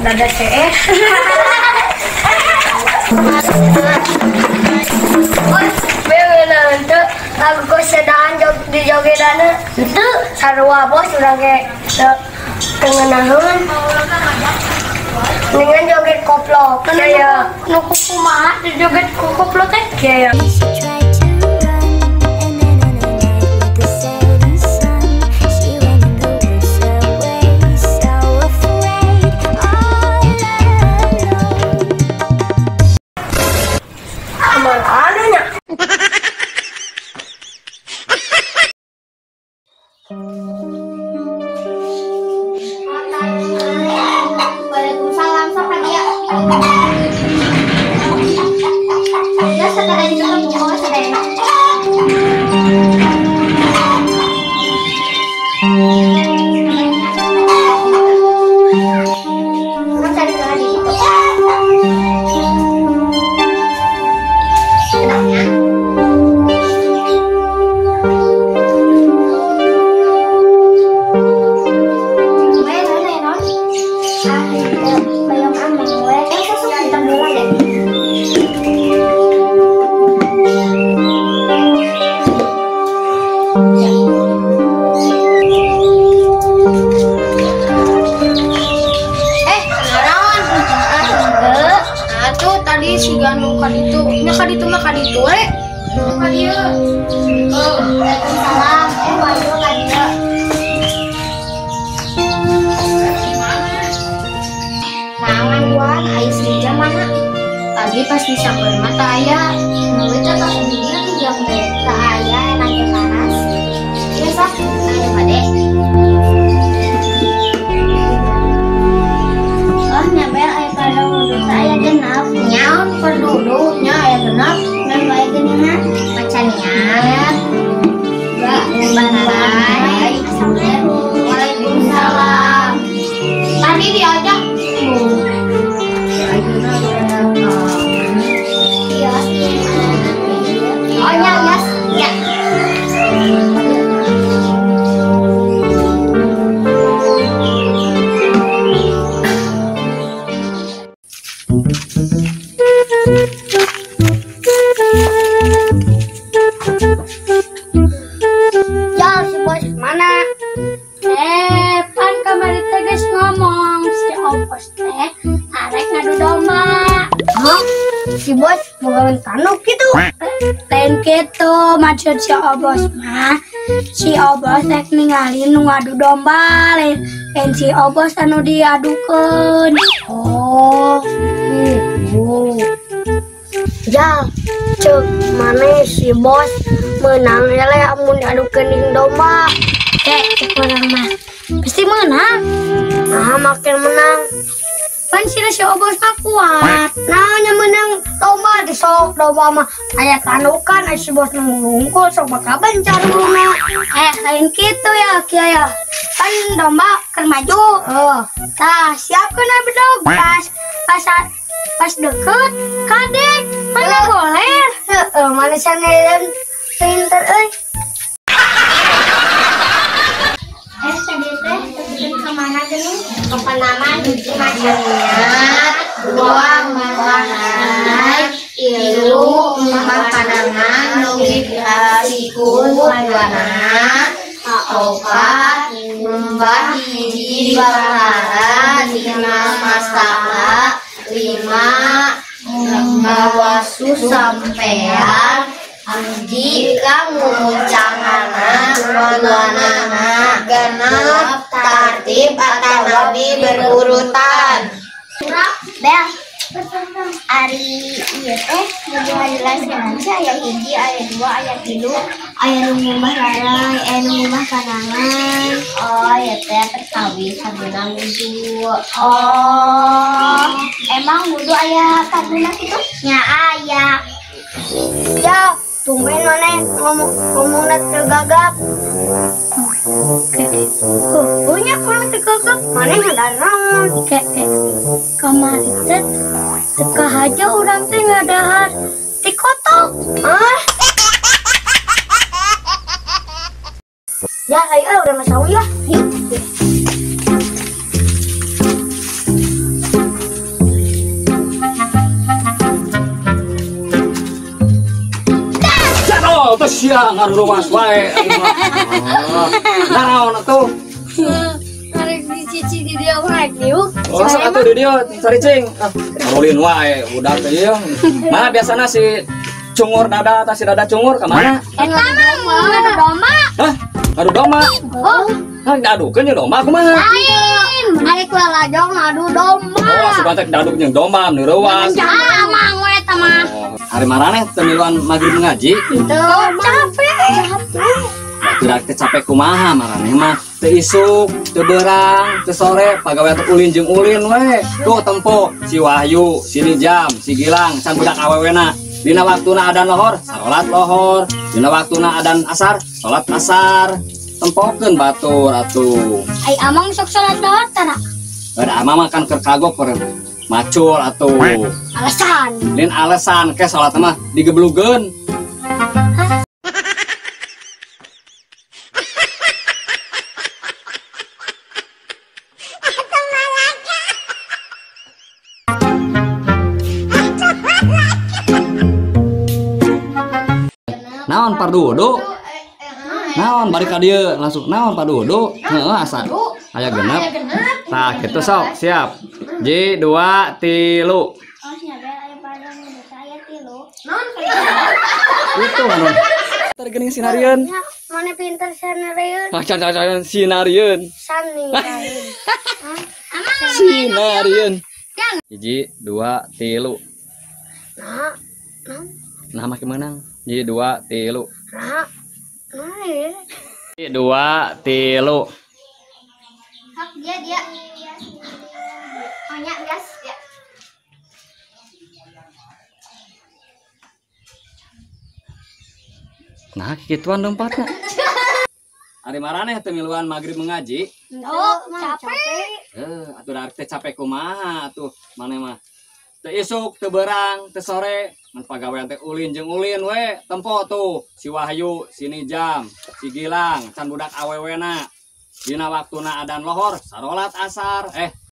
Dada CS. Aku sedang di jogedan itu sarua bos udah kayak tengenahan dengan joget koplo kayak nuku kumaha di joget koplo teh kayak Waalaikumsalam, sok dia. Ya sekarang juga mau sedang. Cari lagi. Si Ganu kaditu, nya kaditu mah kaditu we. Kadieu. Waalaikumsalam. Waduh kadieu. Naon wan, aya sija mana? Tadi pas di sampeur mata aya. Nu eta pas di dieu teh jam teh aya nanya panas. Biasa aya pade. Oh nyamber aya kada wudhu aya genap. Nyaon penduduknya aya genap ngan bae geuningan macannya. Enggak baik. Assalamualaikum. Waalaikumsalam. Tadi diajak iya. Oh ya, ya. Ya, si bos mana? Pan kamari teh geus ngomong si Opos teh arek ngadu domba. Hah? Si bos boga tanuk gitu. Lain kitu maksud si Opos mah. Si Opos teh ninggalin nu ngadu domba, lain si Opos anu diadukeun. Oh, gitu. Ya, cek mana si bos menang eleh amun diadu kening domba. Cek orang mah pasti menang. Nah, makin menang. Pan si Obos mah kuat. Nah, menang domba disok domba mah aya tanukan si bos nungkul sok bakal bencar rumah. Lain gitu ya, Kia ya. Pan domba kan maju. Tah, siapkeun bedog pas deket kadek mana boleh. Mana sanelen pinter euy. Tadi teh kemana dulu? Ke Panaman macannya dua mahai ilu mah panangan nugi dikasihkeun buana opat mbah hiji bahara dina mastaka 5 bawasu sampean Andi kang ngucangana waduanana genep tartib atau lebih berurutan. Bel, ari ieu teh nuju ngajelaskeun aya hiji, aya 2, aya 3, aya nu ngubah lalai, aya nu ngubah panangan. Oh, ieu teh perkawis sabuna wudu. Oh, emang wudu aya kaduna kitu? Nya aya. Ya, Tungguin mana ngomong tergagap. Punya orang tergagap. Mana ngadaran? Kemarin teka aja orang teh ngadahar. Tikotok. Ya, ayo udah masalah ya. Terus siang ngaruh mas wae. Naon atuh? Tarik di cici di dia wae yuk. Oh, sok atuh di dieu cari cing. Ngarulin wae udah teh ieu. Mana biasana si cungur dada atau si dada cungur ka mana? Eta mah ada domba. Hah? Adu domba. Oh, Hah, diadukeun jeung domba kumaha? lain. Menarik lalajong adu domba. Oh, suka teh diaduk jeung domba nu reuwas. Amang we eta mah. Hari maraneh teu miluan magrib ngaji. Tuh, capek. Tidak capek kumaha maraneh mah teu isuk, teu beurang, teu sore pagawe teh ulin jeung ulin we. Tuh tempo si Wahyu, si Nijam, si Gilang can budak awewena. Dina waktuna adan lohor, salat lohor. Dina waktuna adan asar, salat asar. Tempokeun batur atuh. Ai amang sok salat lohor tara. Ada ama makan keur kagok keur macul atuh. Alasan. Lain alasan ke salat mah digeblugeun. Naon pardudu? Naon bari ka dieu langsung naon pardudu? Heeh asa. Aya genep. Tah kitu sok, siap. J 2 3. Oh, siapa aya padang udah saya tilu. Non Itu anu. Tergeuning sinarieun. ya, mana pinter sanarieun. Can sinarieun. Sani lain. Sinarieun. 1 2 3. Nah, Nah makin menang. 1 2 3. nah. Nah, 1 2 3. hak dia. Banyak gas ya. Nah kituan tempatnya. Hari maraneh teu miluan magrib mengaji. Oh, capek. Atuh da teh capek kumaha atuh maneh mah. Teu isuk, teu beurang, teu sore, mun pagawean teh ulin jeung ulin we. Tempo tuh si Wahyu, si Nijam, si Gilang can budak awewena. Dina waktuna adan lohor, sarolat asar.